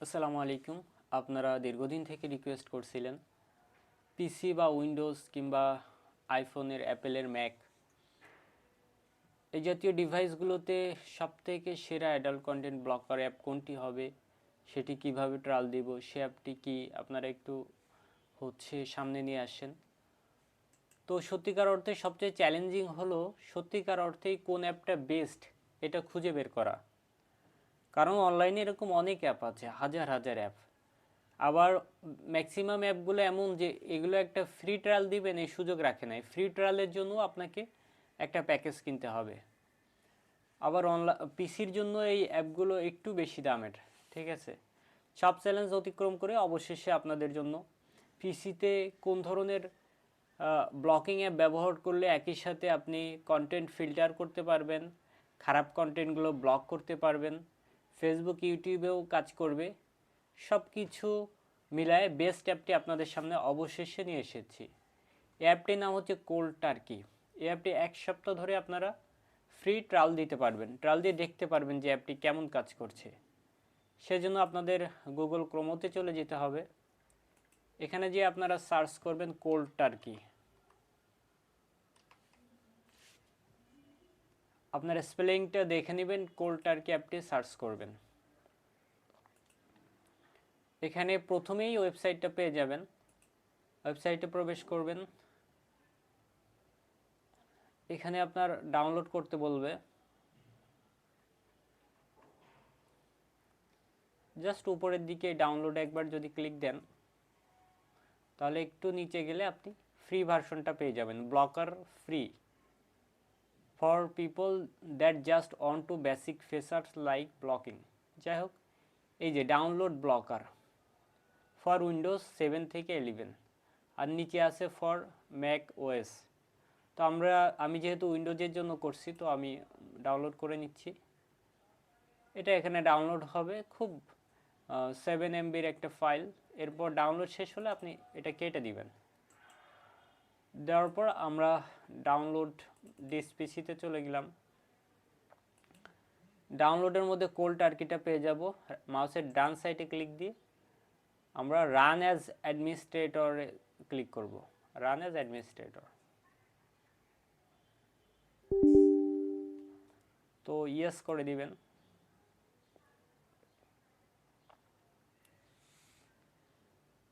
আসসালামু আলাইকুম। আপনারা দীর্ঘদিন থেকে রিকোয়েস্ট করছিলেন পিসি বা উইন্ডোজ কিংবা আইফোনের, অ্যাপেলের, ম্যাক এই জাতীয় ডিভাইসগুলোতে সবথেকে সেরা অ্যাডাল্ট কন্টেন্ট ব্লকার অ্যাপ কোনটি হবে, সেটি কিভাবে ট্রায়াল দিব, সে অ্যাপটি কি আপনারা একটু সামনে নিয়ে আসেন। তো সত্যিকার অর্থে সবচেয়ে চ্যালেঞ্জিং হলো সত্যিকার অর্থেই কোন অ্যাপটা বেস্ট এটা খুঁজে বের করা। কারণ অনলাইনে এরকম অনেক অ্যাপ আছে, হাজার হাজার অ্যাপ। আবার ম্যাক্সিমাম অ্যাপগুলো এমন যে এগুলো একটা ফ্রি ট্রায়াল দিবেন এই সুযোগ রাখে নাই, ফ্রি ট্রায়ালের জন্য আপনাকে একটা প্যাকেজ কিনতে হবে। আবার পিসির জন্য এই অ্যাপগুলো একটু বেশি দামের। ঠিক আছে, সব চ্যালেঞ্জ অতিক্রম করে অবশেষে আপনাদের জন্য পিসিতে কোন ধরনের ব্লকিং অ্যাপ ব্যবহার করলে একই সাথে আপনি কন্টেন্ট ফিল্টার করতে পারবেন, খারাপ কন্টেন্টগুলো ব্লক করতে পারবেন, ফেসবুক ইউটিউবেও কাজ করবে, সব কিছু মিলায়ে বেস্ট অ্যাপটি আপনাদের সামনে অবশেষে নিয়ে এসেছি। এই অ্যাপটির নাম হচ্ছে কোল্ড টার্কি। এই অ্যাপটি 1 সপ্তাহ ধরে আপনারা ফ্রি ট্রায়াল দিতে পারবেন, ট্রায়াল দিয়ে দেখতে পারবেন যে অ্যাপটি কেমন কাজ করছে। সেজন্য আপনাদের গুগল ক্রোমোতে চলে যেতে হবে। এখানে যে আপনারা সার্চ করবেন কোল্ড টার্কি, আপনারা স্পেলিংটা দেখে নেবেন, কোল্ড টার্কি অ্যাপটি সার্চ করবেন। এখানে প্রথমেই ওয়েবসাইটটা পেয়ে যাবেন, ওয়েবসাইটে প্রবেশ করবেন। এখানে আপনার ডাউনলোড করতে বলবে, জাস্ট উপরের দিকে ডাউনলোড একবার যদি ক্লিক দেন তাহলে একটু নিচে গেলে আপনি ফ্রি ভার্সনটা পেয়ে যাবেন, blocker free for people that just on to basic features like blocking. যাই হোক, এই যে ডাউনলোড ব্লকার ফর উইন্ডোজ 7 থেকে 11, আর নিচে আছে ফর ম্যাক ওএস। তো আমি যেহেতু উইন্ডোজের জন্য করছি তো আমি ডাউনলোড করে নিচ্ছি। এটা এখানে ডাউনলোড হবে, খুব 7 MBর একটা ফাইল। এরপর ডাউনলোড শেষ হলে আপনি এটা কেটে দিবেন। দেওয়ার পর আমরা ডাউনলোড দিস পিসিতে চলে গেলাম। ডাউনলোডের মধ্যে কোল্ড টার্কিটা পেয়ে যাব। মাউসের ডান সাইডে ক্লিক দিয়ে আমরা রান অ্যাজ অ্যাডমিনিস্ট্রেটরে ক্লিক করব, রান অ্যাজ অ্যাডমিনিস্ট্রেটর। তো ইয়েস করে দিবেন।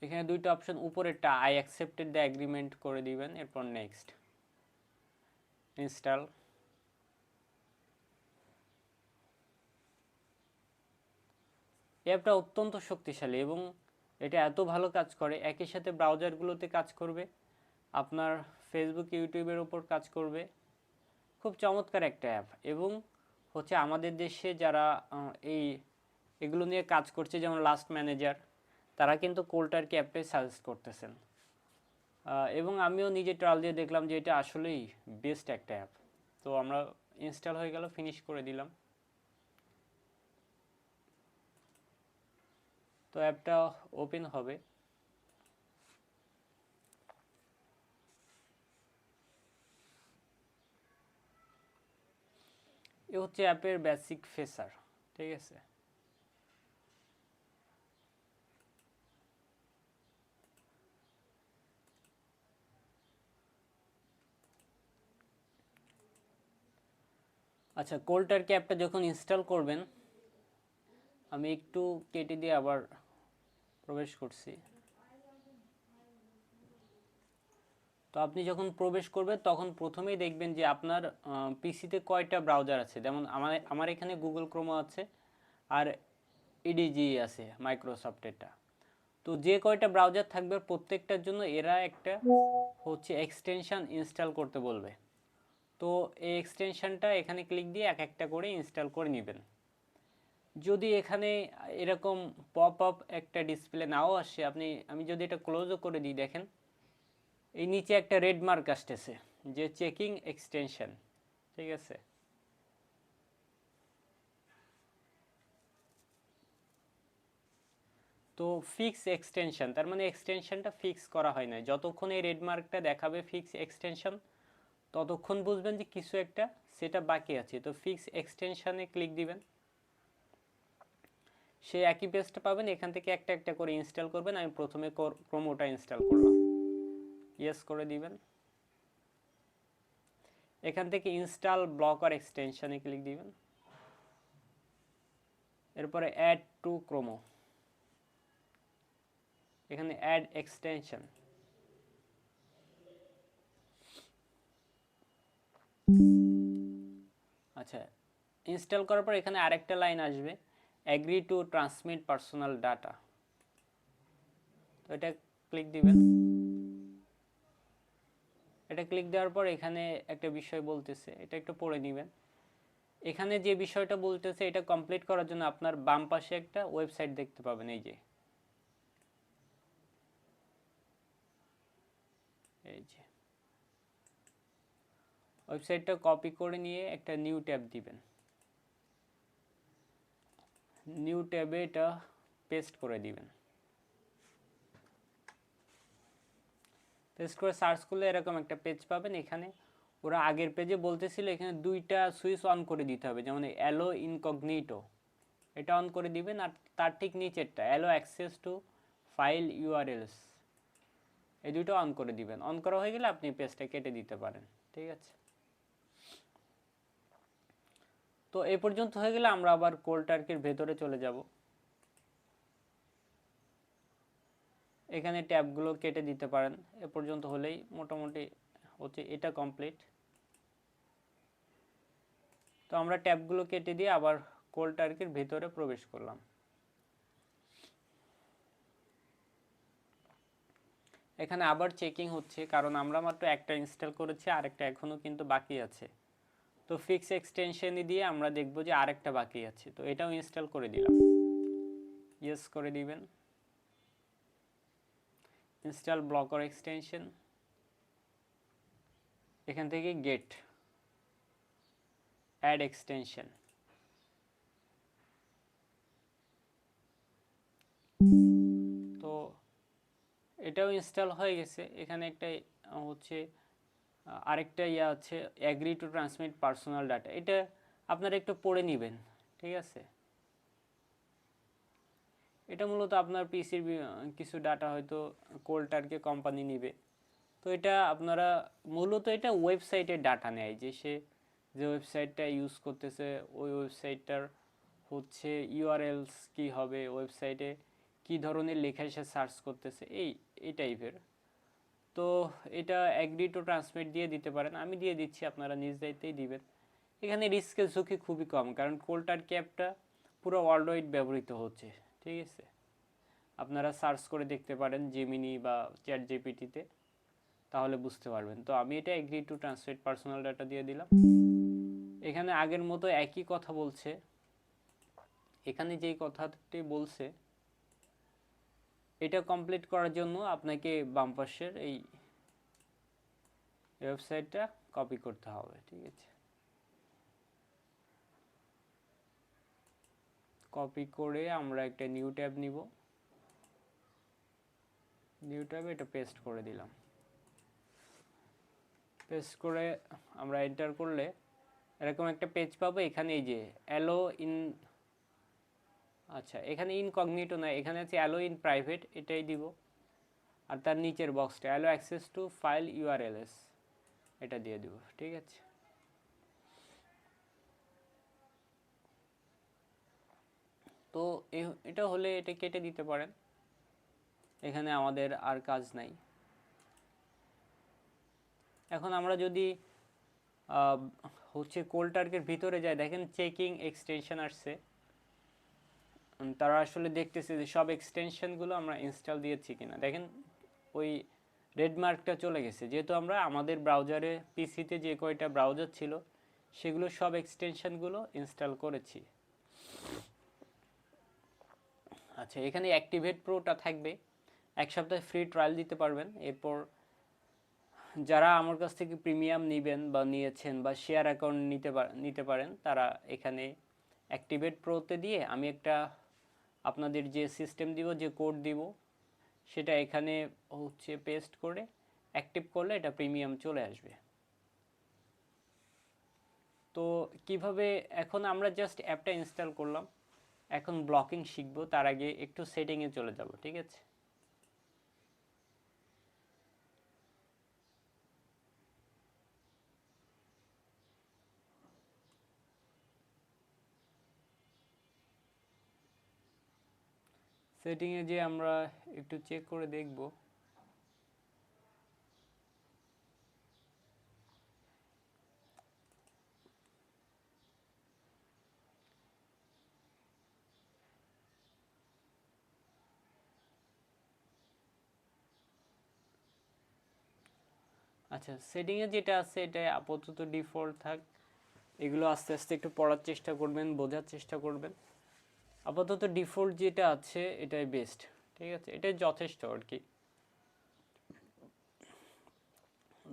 এখানে দুইটা অপশন, উপরেরটা আই অ্যাকসেপ্টেড দ্য এগ্রিমেন্ট করে দিবেন, এরপর নেক্সট, ইনস্টল। অ্যাপটা অত্যন্ত শক্তিশালী এবং এটা এত ভালো কাজ করে, একই সাথে ব্রাউজারগুলোতে কাজ করবে, আপনার ফেসবুক ইউটিউবের উপর কাজ করবে। খুব চমৎকার একটা অ্যাপ। এবং আমাদের দেশে যারা এগুলো নিয়ে কাজ করছে, যেমন লাস্ট ম্যানেজার, তারা কিন্তু কোল্ড টার্কি অ্যাপটাই সাজেস্ট করতেছেন। এবং আমিও নিজে ট্রায়াল দিয়ে দেখলাম যে এটা আসলেই বেস্ট একটা অ্যাপ। তো আমরা ইনস্টল হয়ে গেল, ফিনিশ করে দিলাম। তো অ্যাপটা ওপেন হবে। এ হচ্ছে অ্যাপের বেসিক ফিচার। ঠিক আছে, আচ্ছা, কোল্ড টার্কি অ্যাপটা যখন ইনস্টল করবেন, আমি একটু কেটে দিয়ে আবার প্রবেশ করছি। তো আপনি যখন প্রবেশ করবেন তখন প্রথমেই দেখবেন যে আপনার পিসিতে কয়টা ব্রাউজার আছে। যেমন আমার এখানে গুগল ক্রোমো আছে আর ইডিজি আছে, মাইক্রোসফটেরটা। তো যে কয়টা ব্রাউজার থাকবে প্রত্যেকটার জন্য এরা একটা এক্সটেনশন ইনস্টল করতে বলবে। তো এই এক্সটেনশনটা এখানে ক্লিক দিয়ে এক একটা করে ইনস্টল করে নেবেন। যদি এখানে এরকম পপ আপ একটা ডিসপ্লে নাও আসে, আমি যদি এটা ক্লোজও করে দিই, দেখেন এই নিচে একটা রেড মার্ক আসতেছে যে চেকিং এক্সটেনশন। ঠিক আছে, তো ফিক্স এক্সটেনশন তার মানে এক্সটেনশনটা ফিক্স করা হয় না। যতক্ষণ এই রেড মার্কটা দেখাবে ফিক্স এক্সটেনশন, ততক্ষণ বুঝবেন যে কিছু একটা সেটা বাকি আছে। তো ফিক্স এক্সটেনশনে ক্লিক দিবেন। সেই একই পেজটা পাবেন, এখান থেকে একটা একটা করে ইনস্টল করবেন। আমি প্রথমে ক্রোমোটা ইনস্টল করলাম, ইয়েস করে দিবেন। এখান থেকে ইনস্টল ব্লকার এক্সটেনশনে ক্লিক দিবেন, এরপরে অ্যাড টু ক্রোমো, এখানে অ্যাড এক্সটেনশন। আচ্ছা, ইনস্টল করার পর এখানে আরেকটা লাইন আসবে, agree to transmit personal data, তো এটা ক্লিক দিবেন। এটা ক্লিক দেওয়ার পর এখানে একটা বিষয় বলতেছে, এটা একটু পড়ে নেবেন। এখানে যে বিষয়টা বলতেছে এটা কমপ্লিট করার জন্য আপনার বাম পাশে একটা ওয়েবসাইট দেখতে পাবেন, এই যে ওয়েবসাইটটা কপি করে নিয়ে একটা নিউ ট্যাব দিবেন। নিউ ট্যাবে এটা পেস্ট করে দিবেন। পেস্ট করে সার্চ করলে এরকম একটা পেজ পাবেন। এখানে ওরা আগের পেজে বলতেছিল এখানে দুইটা সুইচ অন করে দিতে হবে, যেমন অ্যালো ইনকগনিটো, এটা অন করে দিবেন। আর তার ঠিক নিচেরটা allow access to file URLs, এই দুটো অন করে দিবেন। অন করা হয়ে গেলে আপনি পেজটা কেটে দিতে পারেন। ঠিক আছে, তো এই পর্যন্ত হয়ে গেলে আমরা আবার কোল্ড টার্কির ভেতরে চলে যাব। এখানে ট্যাবগুলো কেটে দিতে পারেন, এ পর্যন্ত হলেই মোটামুটি হচ্ছে এটা কমপ্লিট। তো আমরা ট্যাবগুলো কেটে দিয়ে আবার কোল্ড টার্কির ভেতরে প্রবেশ করলাম। এখানে আবার চেকিং হচ্ছে, কারণ আমরা মাত্র একটা ইনস্টল করেছি, আরেকটা এখনো কিন্তু বাকি আছে। তো ফিক্স এক্সটেনশনে দিয়ে আমরা দেখব যে আরেকটা বাকি আছে, তো এটাও ইনস্টল করে দিলাম, ইয়েস করে দিবেন। ইনস্টল ব্লকার এক্সটেনশন, এখান থেকে গেট অ্যাড এক্সটেনশন, তো এটাও ইনস্টল হয়ে গেছে। এখানে একটা হচ্ছে আরেকটা ইয়া আছে, agree to transmit personal data, এটা আপনারা একটু পড়ে নেবেন। ঠিক আছে, এটা মূলত আপনার পিসির কিছু ডাটা হয়তো কোল্ড টার্কি কোম্পানি নিবে। তো এটা আপনারা মূলত এটা ওয়েবসাইটের ডাটা নেয়, যে সে যে ওয়েবসাইটটা ইউজ করতেছে ওই ওয়েবসাইটটার হচ্ছে ইউআরএলস কি হবে, ওয়েবসাইটে কি ধরনের লেখা সে সার্চ করতেছে, এই টাইপের। তো এটা অ্যাগ্রি টু ট্রান্সমিট দিয়ে দিতে পারেন, আমি দিয়ে দিচ্ছি, আপনারা নিজ দায়িত্বেই দিবেন। এখানে রিস্কের ঝুঁকি খুবই কম, কারণ কোল্ড টার্কি অ্যাপটা পুরো ওয়ার্ল্ড ওয়াইড ব্যবহৃত হচ্ছে। ঠিক আছে, আপনারা সার্চ করে দেখতে পারেন জেমিনি বা চ্যাট জিপিটিতে, তাহলে বুঝতে পারবেন। তো আমি এটা agree to transmit personal data দিয়ে দিলাম। এখানে আগের মতো একই কথা বলছে, এখানে যেই কথাটি বলছে এটা কমপ্লিট করার জন্য আপনাকে বাম পাশের এই ওয়েবসাইটটা কপি করতে হবে। ঠিক আছে, কপি করে আমরা একটা নিউ ট্যাব নিব, নিউ ট্যাবে এটা পেস্ট করে দিলাম। পেস্ট করে আমরা এন্টার করলে এরকম একটা পেজ পাবো। এখানে এই যে অ্যালো ইন, আচ্ছা এখানে ইনকগনিটো না, এখানে আছে অ্যালো ইন প্রাইভেট, এটাই দিব। আর তার নিচের বক্সটা অ্যালো অ্যাক্সেস টু ফাইল ইউআরএলএস, এটা দিয়ে দিব। ঠিক আছে, তো এটা হলে এটা কেটে দিতে পারেন, এখানে আমাদের আর কাজ নাই। এখন আমরা যদি হচ্ছে কোল্ড টার্কের ভিতরে যাই, দেখেন চেকিং এক্সটেনশন আসছে, তারা আসলে দেখতেছে যে সব এক্সটেনশনগুলো আমরা ইনস্টল দিয়েছি কিনা। দেখেন ওই রেড মার্কটা চলে গেছে, যেহেতু আমরা আমাদের ব্রাউজারে পিসিতে যে কয়টা ব্রাউজার ছিল সেগুলো সব এক্সটেনশনগুলো ইনস্টল করেছি। আচ্ছা, এখানে অ্যাক্টিভেট প্রোটা থাকবে, এক সপ্তাহ ফ্রি ট্রায়াল দিতে পারবেন। এরপর যারা আমার কাছ থেকে প্রিমিয়াম নেবেন বা নিয়েছেন বা শেয়ার অ্যাকাউন্ট নিতে পারেন, তারা এখানে অ্যাক্টিভেট প্রোতে দিয়ে আমি একটা আপনাদের যে সিস্টেম দিব, যে কোড দিব, সেটা এখানে হচ্ছে পেস্ট করে অ্যাক্টিভ করলে এটা প্রিমিয়াম চলে আসবে। তো কিভাবে, এখন আমরা জাস্ট অ্যাপটা ইনস্টল করলাম, এখন ব্লকিং শিখবো, তার আগে একটু সেটিংয়ে চলে যাব, ঠিক আছে? সেটিংয়ে যে আমরা একটু চেক করে দেখব। আচ্ছা, সেটিংয়ে যেটা আছে এটা আপাতত ডিফল্ট থাক। এগুলো আস্তে আস্তে একটু পড়ার চেষ্টা করবেন, বোঝার চেষ্টা করবেন। আপাতত ডিফল্ট যেটা আছে এটাই বেস্ট, ঠিক আছে? এটাই যথেষ্ট আর কি।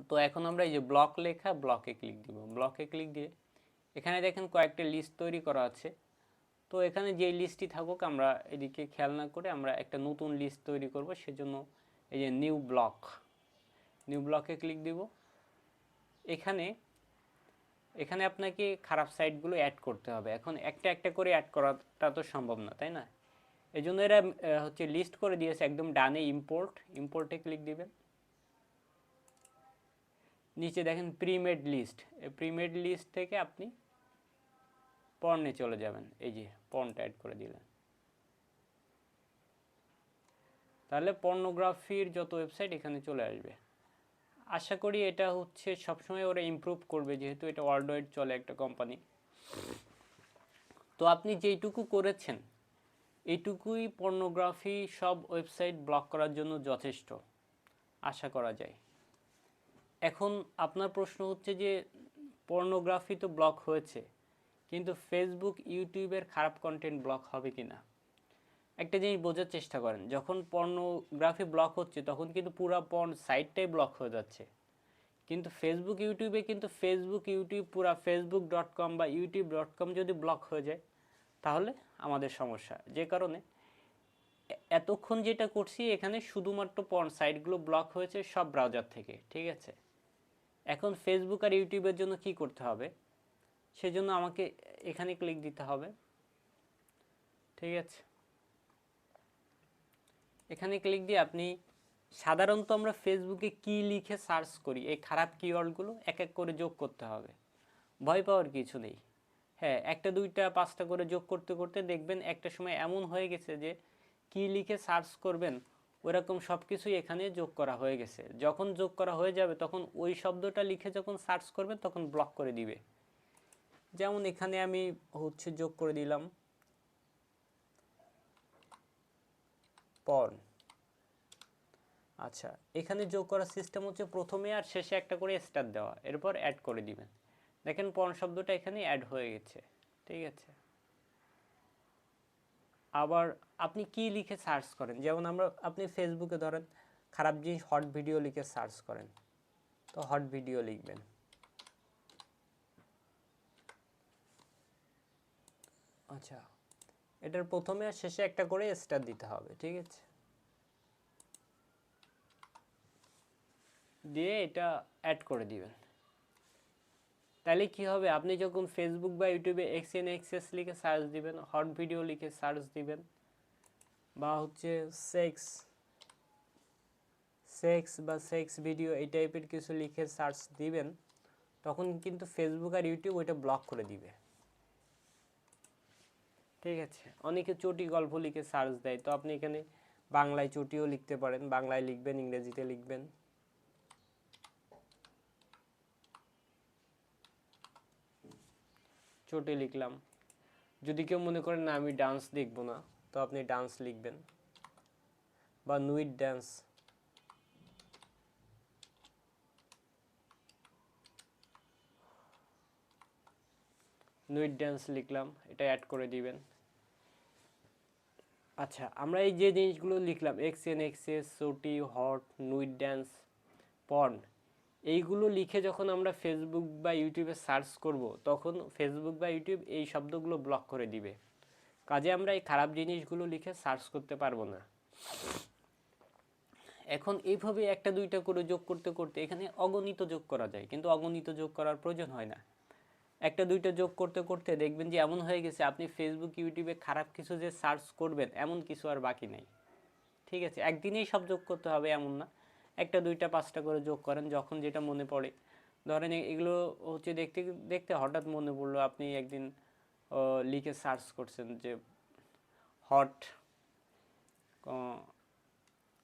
তো এখন আমরা এই যে ব্লক লেখা, ব্লকে ক্লিক দিব। ব্লকে ক্লিক দিয়ে এখানে দেখেন কয়েকটা লিস্ট তৈরি করা আছে। তো এখানে যে লিস্টটি থাকুক, আমরা এদিকে খেয়াল না করে আমরা একটা নতুন লিস্ট তৈরি করব। সেজন্য এই যে নিউ ব্লকে ক্লিক দিব। এখানে এখানে আপনাকে খারাপ সাইটগুলো অ্যাড করতে হবে। এখন একটা একটা করে অ্যাড করাটা তো সম্ভব না, তাই না? এই জন্য এরা হচ্ছে লিস্ট করে দিয়েছে একদম ডানে। ইম্পোর্টে ক্লিক দিবেন। নিচে দেখেন প্রিমেড লিস্ট। এই প্রিমেড লিস্ট থেকে আপনি পর্নে চলে যাবেন। এই যে পর্নটা অ্যাড করে দিলেন, তাহলে পর্নোগ্রাফির যত ওয়েবসাইট এখানে চলে আসবে। আশা করি এটা হচ্ছে সবসময় ওরা ইমপ্রুভ করবে, যেহেতু এটা ওয়ার্ল্ড ওয়াইড চলে একটা কোম্পানি। তো আপনি যেইটুকু করেছেন এইটুকুই পর্নোগ্রাফি সব ওয়েবসাইট ব্লক করার জন্য যথেষ্ট আশা করা যায়। এখন আপনার প্রশ্ন হচ্ছে যে পর্নোগ্রাফি তো ব্লক হয়েছে, কিন্তু ফেসবুক ইউটিউবের খারাপ কন্টেন্ট ব্লক হবে কিনা? একটা জিনিস বোঝার চেষ্টা করেন, যখন পর্নোগ্রাফি ব্লক হচ্ছে তখন কিন্তু পুরো পর্ন সাইটটাই ব্লক হয়ে যাচ্ছে। কিন্তু ফেসবুক ইউটিউব পুরা facebook.com বা youtube.com যদি ব্লক হয়ে যায় তাহলে আমাদের সমস্যা। যে কারণে এতক্ষণ যেটা করছি এখানে শুধুমাত্র পর্ন সাইটগুলো ব্লক হয়েছে সব ব্রাউজার থেকে, ঠিক আছে? এখন ফেসবুক আর ইউটিউবের জন্য কি করতে হবে? সেজন্য আমাকে এখানে ক্লিক দিতে হবে, ঠিক আছে? এখানে ক্লিক দিয়ে আপনি সাধারণত আমরা ফেসবুকে কি লিখে সার্চ করি এই খারাপ কিওয়ার্ডগুলো এক এক করে যোগ করতে হবে। ভয় পাওয়ার কিছু নেই। হ্যাঁ, একটা দুইটা পাঁচটা করে যোগ করতে করতে দেখবেন একটা সময় এমন হয়ে গেছে যে কি লিখে সার্চ করবেন ওরকম সব কিছুই এখানে যোগ করা হয়ে গেছে। যখন যোগ করা হয়ে যাবে তখন ওই শব্দটা লিখে যখন সার্চ করবেন তখন ব্লক করে দিবে। যেমন এখানে আমি হচ্ছে যোগ করে দিলাম পর্ন। আচ্ছা, এখানে যোগ করার সিস্টেম হচ্ছে প্রথমে আর শেষে একটা করে স্টার দেওয়া, এরপর অ্যাড করে দিবেন। দেখেন পর্ন শব্দটা এখানে অ্যাড হয়ে গেছে, ঠিক আছে? আবার আপনি কি লিখে সার্চ করেন, যেমন আপনি ফেসবুকে ধরেন খারাপ জিনিস হট ভিডিও লিখে সার্চ করেন, তো হট ভিডিও লিখবেন। আচ্ছা, এটার প্রথমে আর শেষে একটা করে স্টার দিতে হবে, ঠিক আছে? দিয়ে এটা অ্যাড করে দিবেন। তাহলে কি হবে, আপনি যখন ফেসবুক বা ইউটিউবে এক্সএনএক্সএস লিখে সার্চ দিবেন, হট ভিডিও লিখে সার্চ দিবেন, বা হচ্ছে সেক্স সেক্স বা সেক্স ভিডিও এই টাইপের কিছু লিখে সার্চ দিবেন, তখন কিন্তু ফেসবুক আর ইউটিউব ওইটা ব্লক করে দিবে, ঠিক আছে? অনেকে চটি গল্প লিখে সার্চ দেয়, তো আপনি এখানে বাংলায় চটিও লিখতে পারেন। বাংলায় লিখবেন, ইংরেজিতে লিখবেন। চটি লিখলাম। যদি কেউ মনে করেন না আমি ডান্স দেখবো না, তো আপনি ডান্স লিখবেন, বা নুইড ডান্স। লিখলাম, এটা অ্যাড করে দিবেন। আচ্ছা, আমরা এই যে জিনিসগুলো লিখলাম এক্সএনএক্সএস, চটি, হট, নুইড ডান্স, পর্ন, এইগুলো লিখে যখন আমরা ফেসবুক বা ইউটিউবে সার্চ করব তখন ফেসবুক বা ইউটিউব এই শব্দগুলো ব্লক করে দিবে। কাজে আমরা এই খারাপ জিনিসগুলো লিখে সার্চ করতে পারবো না। এখন এইভাবে একটা দুইটা করে যোগ করতে করতে এখানে অগণিত যোগ করা যায়, কিন্তু অগণিত যোগ করার প্রয়োজন হয় না। একটা দুইটা যোগ করতে করতে দেখবেন যে এমন হয়ে গেছে আপনি ফেসবুক ইউটিউবে খারাপ কিছু যে সার্চ করবেন এমন কিছু আর বাকি নেই। ঠিক আছে, একদিনেই সব যোগ করতে হবে এমন না, একটা দুইটা পাঁচটা করে যোগ করেন যখন যেটা মনে পড়ে। ধরেন এগুলো হচ্ছে দেখতে দেখতে হঠাৎ মনে পড়লো, আপনি একদিন লিখে সার্চ করছেন যে হট,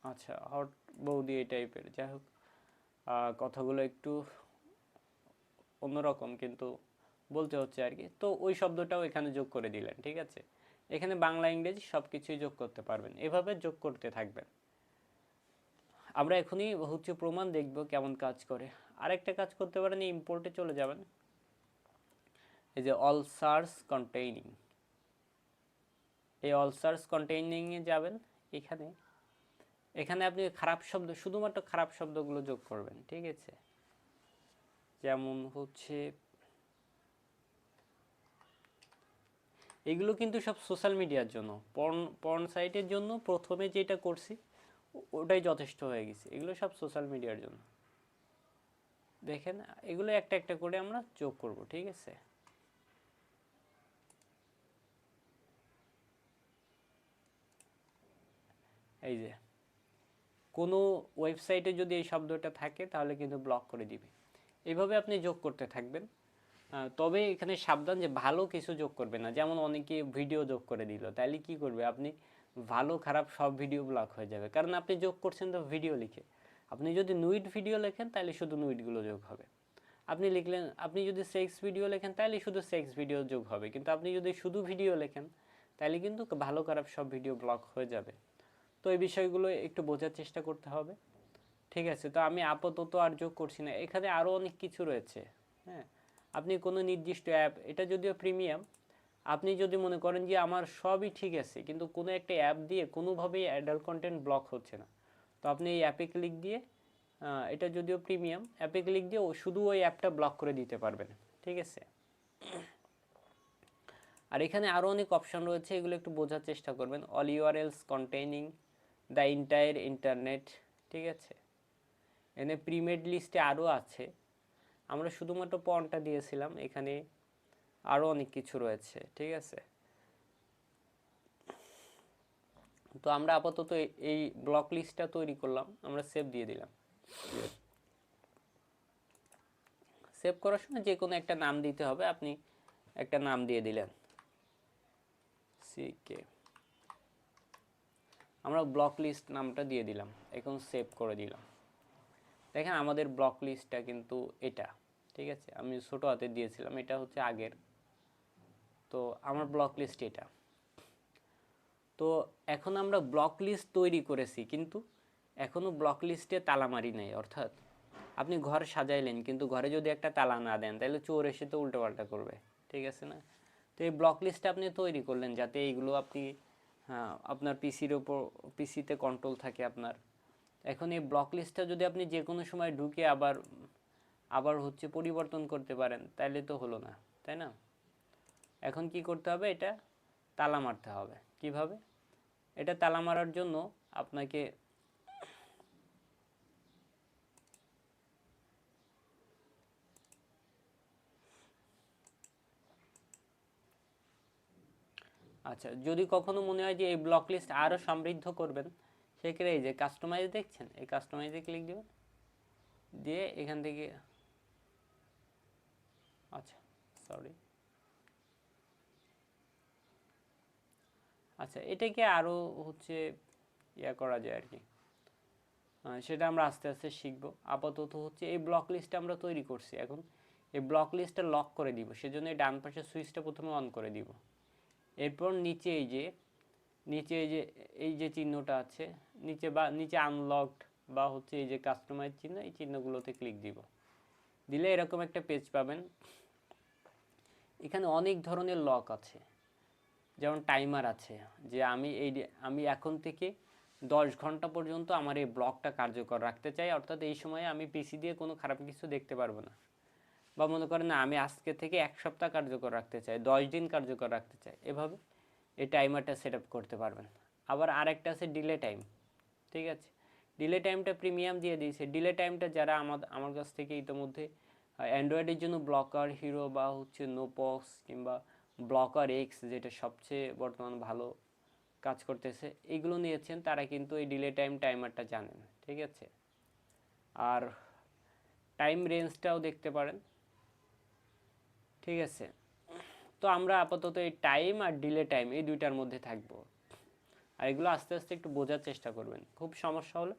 আচ্ছা হট বৌদি এই টাইপের, যাই হোক কথাগুলো একটু অন্যরকম কিন্তু বলতে হচ্ছে আর কি। তো ওই শব্দটাও এখানে যোগ করে দিলেন, ঠিক আছে। এখানে বাংলা ইংরেজি সব কিছুই যোগ করতে পারবেন, এভাবে যোগ করতে থাকবেন। আমরা এখনই হচ্ছে প্রমাণ দেখব কেমন কাজ করে। আরেকটা কাজ করতে পারেন, ইম্পোর্টে চলে যাবেন, এই যে অল সার্চ কন্টেইনিং, এই অল সার্চ কন্টেইনিংয়ে যাবেন। এখানে এখানে আপনি খারাপ শব্দ, শুধুমাত্র খারাপ শব্দগুলো যোগ করবেন, ঠিক আছে। যেমন হচ্ছে এগুলো কিন্তু সব সোশ্যাল মিডিয়ার জন্য, পর্ন সাইটের জন্য প্রথমে যেটা করছি ওটাই যথেষ্ট হয়ে গেছে, এগুলো সব সোশ্যাল মিডিয়ার জন্য। দেখেন এগুলো একটা একটা করে আমরা যোগ করব, ঠিক আছে। এই যে কোনো ওয়েবসাইটে যদি এই শব্দটা থাকে তাহলে কিন্তু ব্লক করে দিবে। এইভাবে আপনি যোগ করতে থাকবেন। তবে এখানে সাবধান যে ভালো কিছু যোগ করবে না, যেমন অনেকে ভিডিও যোগ করে দিল, তাহলে কি করবে, আপনি ভালো খারাপ সব ভিডিও ব্লক হয়ে যাবে, কারণ আপনি যোগ করছেন তো ভিডিও লিখে। আপনি যদি নুইড ভিডিও লেখেন তাহলে শুধু নুইডগুলো যোগ হবে। আপনি লিখলেন, আপনি যদি সেক্স ভিডিও লেখেন তাহলে শুধু সেক্স ভিডিও যোগ হবে, কিন্তু আপনি যদি শুধু ভিডিও লেখেন তাহলে কিন্তু ভালো খারাপ সব ভিডিও ব্লক হয়ে যাবে। তো এই বিষয়গুলো একটু বোঝার চেষ্টা করতে হবে, ঠিক আছে। তো আমি আপাতত আর যোগ করছি না, এখানে আরও অনেক কিছু রয়েছে। হ্যাঁ, আপনি কোনো নির্দিষ্ট অ্যাপ, এটা যদিও প্রিমিয়াম, আপনি যদি মনে করেন যে আমার সবই ঠিক আছে কিন্তু কোনো একটা অ্যাপ দিয়ে কোনোভাবেই অ্যাডাল্ট কন্টেন্ট ব্লক হচ্ছে না, তো আপনি এই অ্যাপে ক্লিক দিয়ে, এটা যদিও প্রিমিয়াম, অ্যাপে ক্লিক দিয়ে শুধু ওই অ্যাপটা ব্লক করে দিতে পারবেন, ঠিক আছে। আর এখানে আরও অনেক অপশন রয়েছে, এগুলো একটু বোঝার চেষ্টা করবেন। All URLs containing the entire internet, ঠিক আছে। এখানে প্রিমেড লিস্টে আরও আছে, আমরা শুধুমাত্র পর্নটা দিয়েছিলাম, এখানে আরও অনেক কিছু রয়েছে, ঠিক আছে। তো আমরা আপাতত এই ব্লক লিস্টটা তৈরি করলাম, আমরা সেভ দিয়ে দিলাম। সেভ করার সময় যে কোনো একটা নাম দিতে হবে, আপনি একটা নাম দিয়ে দিলেন সিকে, আমরা ব্লক লিস্ট নামটা দিয়ে দিলাম, এখন সেভ করে দিলাম। দেখেন আমাদের ব্লক লিস্টটা কিন্তু এটা, ঠিক আছে। আমি ছোটো হাতে দিয়েছিলাম, এটা হচ্ছে আগের, তো আমার ব্লক লিস্ট এটা। তো এখন আমরা ব্লক লিস্ট তৈরি করেছি, কিন্তু এখনও ব্লক লিস্টে তালা মারি নাই, অর্থাৎ আপনি ঘর সাজাইলেন কিন্তু ঘরে যদি একটা তালা না দেন তাহলে চোর এসে তো উল্টোপাল্টা করবে, ঠিক আছে না। তো এই ব্লক লিস্টটা আপনি তৈরি করলেন যাতে এইগুলো আপনি, হ্যাঁ, আপনার পিসির ওপর, পিসিতে কন্ট্রোল থাকে আপনার। এখন এই ব্লক লিস্টটা যদি আপনি যে কোনো সময় ঢুকে আবার আবার হচ্ছে পরিবর্তন করতে পারেন তাহলে তো হলো না, তাই না। এখন কি করতে হবে, এটা তালা মারতে হবে। কিভাবে, এটা তালা মারার জন্য আপনাকে আচ্ছা, যদি কখনো মনে হয় যে এই ব্লক লিস্ট আরও সমৃদ্ধ করবেন, সেক্ষেত্রে এই যে কাস্টমাইজ দেখছেন, এই কাস্টমাইজে ক্লিক দেবেন, দিয়ে এখান থেকে, আচ্ছা সরি, আচ্ছা এটাকে আরও হচ্ছে ইয়া করা যায় আর কি, সেটা আমরা আস্তে আস্তে শিখব। আপাতত হচ্ছে এই ব্লক লিস্টটা আমরা তৈরি করছি, এখন এই ব্লক লিস্টটা লক করে দিব, সেজন্য এই ডান পাশের সুইচটা প্রথমে অন করে দিব। এরপর নিচে এই যে, নিচে এই যে চিহ্নটা আছে নিচে, বা নিচে আনলকড বা হচ্ছে এই যে কাস্টমাইজ চিহ্ন, এই চিহ্নগুলোতে ক্লিক দিব, দিলে এরকম একটা পেজ পাবেন। এখানে অনেক ধরনের লক আছে, যেমন টাইমার আছে, যে আমি এখন থেকে 10 ঘন্টা পর্যন্ত আমার এই ব্লকটা কার্যকর রাখতে চাই, অর্থাৎ এই সময়ে আমি পিসি দিয়ে কোনো খারাপ কিছু দেখতে পারবো না। বা মনে করেন না, আমি আজকে থেকে 1 সপ্তাহ কার্যকর রাখতে চাই, 10 দিন কার্যকর রাখতে চাই, এভাবে এই টাইমারটা সেট আপ করতে পারবেন। আবার আরেকটা আছে ডিলে টাইম, ঠিক আছে। ডিলে টাইমটা প্রিমিয়াম দিয়ে দিয়েছে। ডিলে টাইমটা যারা আমার কাছ থেকে ইতিমধ্যে অ্যান্ড্রয়েডের জন্য ব্লকার হিরো বা হচ্ছে নোপক্স কিংবা ব্লকার এক্স, যেটা সবচেয়ে বর্তমান ভালো কাজ করতেছে, এগুলো নিয়েছেন তারা কিন্তু এই ডিলে টাইমারটা জানেন। ঠিক আছে, আর টাইম রেঞ্জটাও দেখতে পারেন। ঠিক আছে, তো আমরা আপাতত এই টাইম আর ডিলে টাইম এই দুইটার মধ্যে থাকবো। আর এগুলো আস্তে আস্তে একটু বোঝার চেষ্টা করবেন। খুব সমস্যা হলে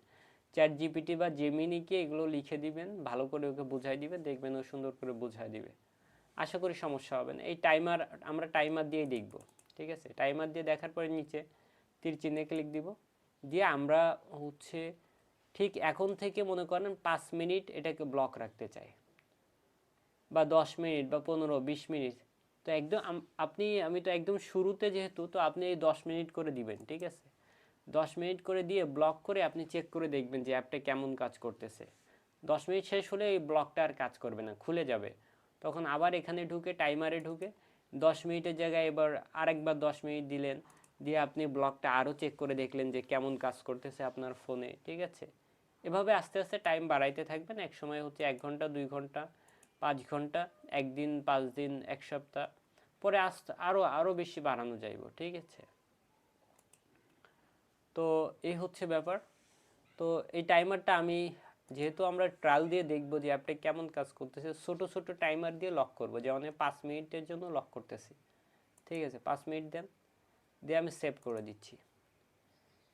চ্যাট জিপিটি বা জেমিনিকে এগুলো লিখে দিবেন, ভালো করে ওকে বোঝাই দিবেন, দেখবেন ও সুন্দর করে বোঝাই দিবে। আশা করি সমস্যা হবে না। এই টাইমার আমরা টাইমার দিয়েই দেখব। ঠিক আছে, টাইমার দিয়ে দেখার পরে নিচে তীর চিহ্নে ক্লিক দিব, দিয়ে আমরা হচ্ছে ঠিক এখন থেকে মনে করেন 5 মিনিট এটাকে ব্লক রাখতে চাই, বা 10 মিনিট বা 15-20 মিনিট। তো একদম আমি তো একদম শুরুতে যেহেতু, তো আপনি এই 10 মিনিট করে দিবেন। ঠিক আছে, 10 মিনিট করে দিয়ে ব্লক করে আপনি চেক করে দেখবেন যে অ্যাপটা কেমন কাজ করতেছে। 10 মিনিট শেষ হলে এই ব্লকটা আর কাজ করবে না, খুলে যাবে। তখন আবার এখানে ঢুকে টাইমারে ঢুকে 10 মিনিটের জায়গায় এবার আরেকবার 10 মিনিট দিলেন, দিয়ে আপনি ব্লকটা আরও চেক করে দেখলেন যে কেমন কাজ করতেছে আপনার ফোনে। ঠিক আছে, এভাবে আস্তে আস্তে টাইম বাড়াইতে থাকবেন। এক সময় হচ্ছে 1 ঘন্টা, 2 ঘন্টা, 5 ঘন্টা, একদিন, 5 দিন, এক সপ্তাহ, পরে আস্তে আরও বেশি বাড়ানো যাইব। ঠিক আছে, তো এই হচ্ছে ব্যাপার। তো এই টাইমারটা আমি, যেহেতু আমরা ট্রায়াল দিয়ে দেখবো যে অ্যাপটা কেমন কাজ করতেছে, ছোট ছোট টাইমার দিয়ে লক করবো, যেমন 5 মিনিটের জন্য লক করতেছি। ঠিক আছে, 5 মিনিট দেন, দিয়ে আমি সেভ করে দিচ্ছি।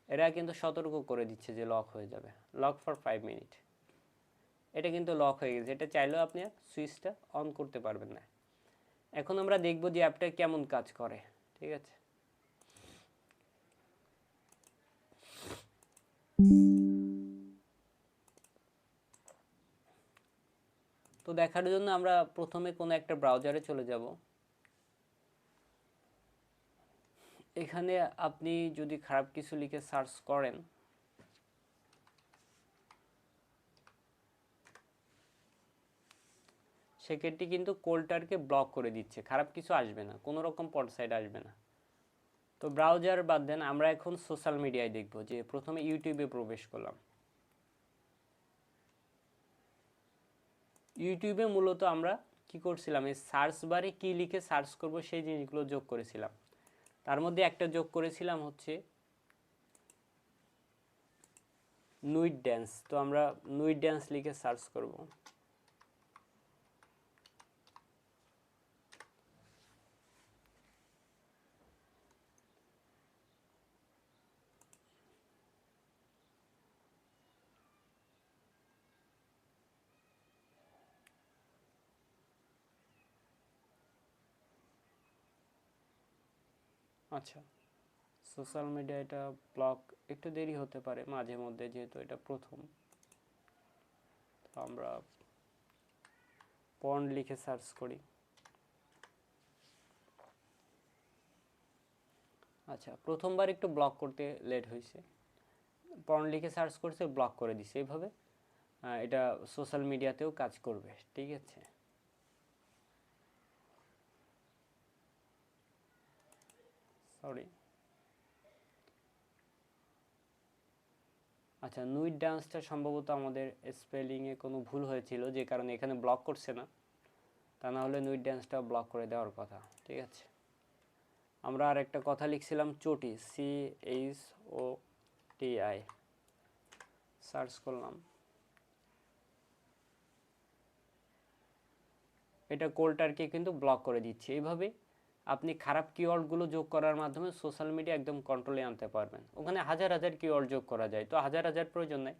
এরা কিন্তু সতর্ক করে দিচ্ছে যে লক হয়ে যাবে, লক ফর 5 মিনিট। এটা কিন্তু লক হয়ে গেছে, এটা চাইলেও আপনি সুইচটা অন করতে পারবেন না। এখন আমরা দেখবো যে অ্যাপটা কেমন কাজ করে। ঠিক আছে, তো দেখার জন্য আমরা প্রথমে কোনো একটা ব্রাউজারে চলে যাব। এখানে আপনি যদি খারাপ কিছু লিখে সার্চ করেন, সেক্ষেত্রে কিন্তু কোল্টারকে ব্লক করে দিচ্ছে, খারাপ কিছু আসবে না, কোনো রকম পড সাইড আসবে না। তো ব্রাউজার বাদ দেন, আমরা এখন সোশ্যাল মিডিয়ায় দেখব। যে প্রথমে ইউটিউবে প্রবেশ করলাম। ইউটিউবে মূলত আমরা কি করছিলাম, এই সার্চ বারে কি লিখে সার্চ করব সেই জিনিসগুলো যোগ করেছিলাম। তার মধ্যে একটা যোগ করেছিলাম হচ্ছে নুইড ড্যান্স। তো আমরা নুইড ড্যান্স লিখে সার্চ করব। আচ্ছা, সোশ্যাল মিডিয়া এটা ব্লক একটু দেরি হতে পারে মাঝে মধ্যে, যেহেতু এটা প্রথম। তো আমরা পর্ন লিখে সার্চ করি। আচ্ছা, প্রথমবার একটু ব্লক করতে লেট হয়েছে, পর্ন লিখে সার্চ করছে, ব্লক করে দিছে। এইভাবে এটা সোশ্যাল মিডিয়াতেও কাজ করবে। ঠিক আছে, সরি। আচ্ছা, নুইড ডান্সটা সম্ভবত আমাদের স্পেলিংয়ে কোনো ভুল হয়েছিল, যে কারণে এখানে ব্লক করছে না। তা না হলে নুইড ডান্সটা ব্লক করে দেওয়ার কথা। ঠিক আছে, আমরা আর একটা কথা লিখছিলাম চটি, CHOTI, সার্চ করলাম। এটা কোল্টারকে কিন্তু ব্লক করে দিচ্ছে। এইভাবে আপনি খারাপ কিওয়ার্ডগুলো যোগ করার মাধ্যমে সোশ্যাল মিডিয়া একদম কন্ট্রোলে আনতে পারবেন। ওখানে হাজার হাজার কিওয়ার্ড যোগ করা যায়, তো হাজার হাজার প্রয়োজন নেই।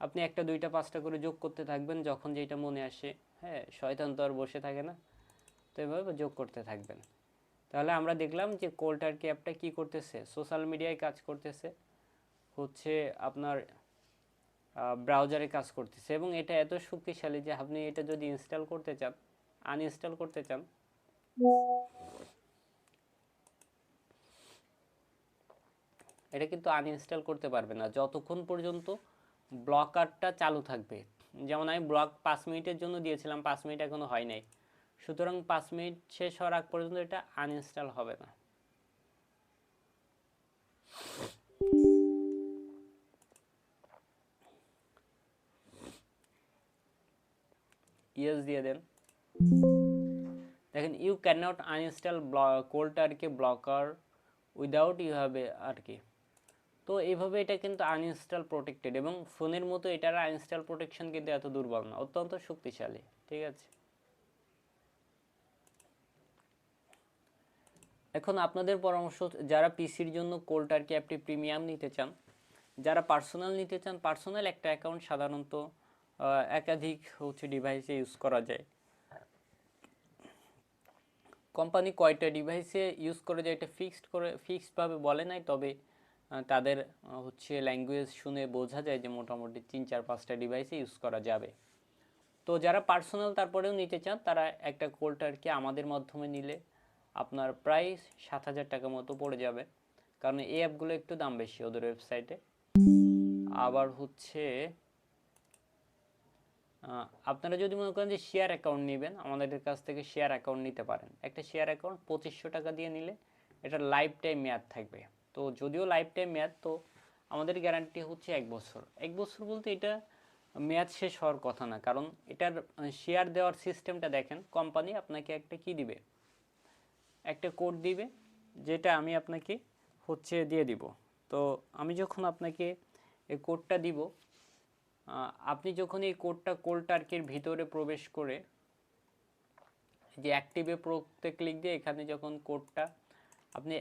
আপনি একটা, দুইটা, পাঁচটা করে যোগ করতে থাকবেন যখন যেটা মনে আসে। হ্যাঁ, শয়তান তো আর বসে থাকে না। তো এভাবে যোগ করতে থাকবেন। তাহলে আমরা দেখলাম যে কোল্টারকি অ্যাপটা কি করতেছে, সোশ্যাল মিডিয়ায় কাজ করতেছে, হচ্ছে আপনার ব্রাউজারে কাজ করতেছে, এবং এটা এত শক্তিশালী যে আপনি এটা যদি ইনস্টল করতে চান, আনইনস্টল করতে চান, এটা কিন্তু আনইনস্টল করতে পারবে না যতক্ষণ পর্যন্ত ব্লকারটা চালু থাকবে। যেমন আমি ব্লক 5 মিনিটের জন্য দিয়েছিলাম, 5 মিনিট এখনো হয় নাই, সুতরাং 5 মিনিট শেষ হওয়ার আগ পর্যন্ত এটা আনইনস্টল হবে না। ইয়েস দিয়ে দেন। দেখেন you can not uninstall cold turkey blocker without you have আর কি। তো এইভাবে এটা কিন্তু আনইনস্টল প্রোটেক্টেড, এবং ফোনের মতো এটার আনইনস্টল প্রোটেকশন কিন্তু এত দুর্বল না, অত্যন্ত শক্তিশালী। ঠিক আছে, এখন আপনাদের পরামর্শ, যারা পিসির জন্য কোল্ড টার্কি অ্যাপটি প্রিমিয়াম নিতে চান, যারা পার্সোনাল নিতে চান, পার্সোনাল একটা অ্যাকাউন্ট সাধারণত একাধিক ডিভাইসে ইউজ করা যায়। কোম্পানি কয়টা ডিভাইসে ইউজ করে যায় এটা ফিক্সডভাবে বলে নাই, তবে তাদের ল্যাঙ্গুয়েজ শুনে বোঝা যায় যে মোটামুটি 3-4-5টা ডিভাইসে ইউজ করা যাবে। তো যারা পার্সোনাল তারপরেও নিতে চান, তারা একটা কোল্ড টার্কি আমাদের মাধ্যমে নিলে আপনার প্রায় 7,000 টাকা মতো পড়ে যাবে, কারণ এই অ্যাপগুলো একটু দাম বেশি ওদের ওয়েবসাইটে। আবার আপনারা যদি মনে করেন যে শেয়ার অ্যাকাউন্ট নেবেন, আমাদের কাছ থেকে শেয়ার অ্যাকাউন্ট নিতে পারেন। একটা শেয়ার অ্যাকাউন্ট 2500 টাকা দিয়ে নিলে এটা লাইফ টাইম মেয়াদ থাকবে। তো যদিও লাইফ টাইম মেয়াদ, তো আমাদের গ্যারান্টি হচ্ছে 1 বছর। 1 বছর বলতে এটা মেয়াদ শেষ হওয়ার কথা না, কারণ এটার শেয়ার দেওয়ার সিস্টেমটা দেখেন, কোম্পানি আপনাকে একটা কি দিবে, একটা কোড দিবে, যেটা আমি আপনাকে দিয়ে দিব। তো আমি যখন আপনাকে এই কোডটা দিব, আপনি যখন এই কোডটা কোল্ড টার্কির ভিতরে প্রবেশ করে যে অ্যাক্টিভে প্রোতে ক্লিক দিয়ে এখানে যখন কোডটা আপনি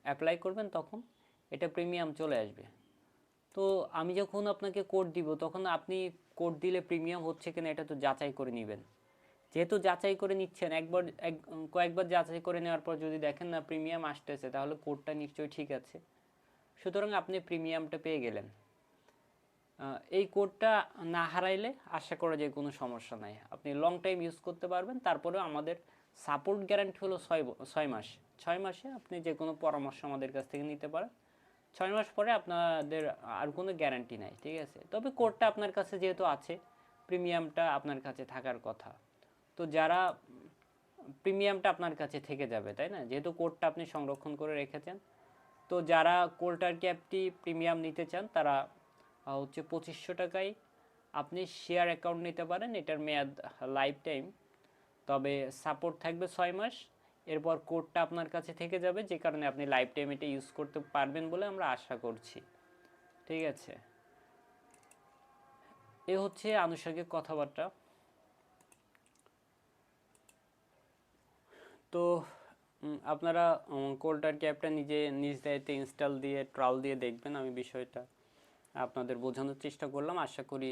অ্যাপ্লাই করবেন, তখন এটা প্রিমিয়াম চলে আসবে। তো আমি যখন আপনাকে কোড দিব, তখন আপনি কোড দিলে প্রিমিয়াম হচ্ছে কিনা এটা তো যাচাই করে নেবেন। যেহেতু যাচাই করে নিচ্ছেন, কয়েকবার যাচাই করে নেওয়ার পর যদি দেখেন না প্রিমিয়াম আসতেছে, তাহলে কোডটা নিশ্চয়ই ঠিক আছে, সুতরাং আপনি প্রিমিয়ামটা পেয়ে গেলেন। এই কোডটা না হারাইলে আশা করা যায় কোনো সমস্যা নাই, আপনি লং টাইম ইউজ করতে পারবেন। তারপরেও আমাদের সাপোর্ট গ্যারান্টি হলো 6 মাস। 6 মাসে আপনি যে কোনো পরামর্শ আমাদের কাছ থেকে নিতে পারেন। 6 মাস পরে আপনাদের আর কোনো গ্যারান্টি নাই। ঠিক আছে, তবে কোডটা আপনার কাছে যেহেতু আছে, প্রিমিয়ামটা আপনার কাছে থাকার কথা। তো যারা প্রিমিয়ামটা আপনার কাছে থেকে যাবে, তাই না, যেহেতু কোডটা আপনি সংরক্ষণ করে রেখেছেন। তো যারা কোল্ড টার্কি অ্যাপটি প্রিমিয়াম নিতে চান, তারা 2500 টাকায় আপনি শেয়ার অ্যাকাউন্ট নিতে পারেন। এটার মেয়াদ লাইফ টাইম, তবে সাপোর্ট থাকবে 6 মাস। এরপর কোডটা আপনার কাছে থেকে যাবে, যে কারণে আপনি লাইফ টাইম এটা ইউজ করতে পারবেন বলে আমরা আশা করছি। ঠিক আছে, এ আনুষঙ্গিক কথাবার্তা। তো আপনারা কোল্ড টার্কি অ্যাপটা নিজ দায়িত্বে ইনস্টল দিয়ে ট্রায়াল দিয়ে দেখবেন। আমি বিষয়টা আপনাদের বোঝানোর চেষ্টা করলাম, আশা করি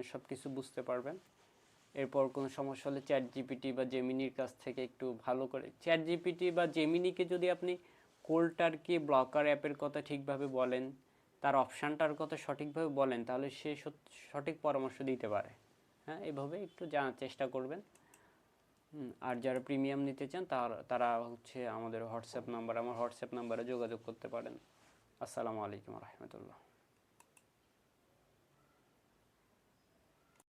সব কিছু বুঝতে পারবেন। এরপর কোনো সমস্যা হলে চ্যাট জিপিটি বা জেমিনির কাছ থেকে একটু ভালো করে, চ্যাট জিপিটি বা জেমিনিকে যদি আপনি কোল্ড টার্কি ব্লকার অ্যাপের কথা ঠিকভাবে বলেন, তার অপশানটার কথা সঠিকভাবে বলেন, তাহলে সে সঠিক পরামর্শ দিতে পারে। হ্যাঁ, এভাবে একটু জানার চেষ্টা করবেন। আর যারা প্রিমিয়াম নিতে চান, তারা আমাদের হোয়াটসঅ্যাপ নাম্বারে যোগাযোগ করতে পারেন। আসসালামু আলাইকুম রহমতুল্লাহ।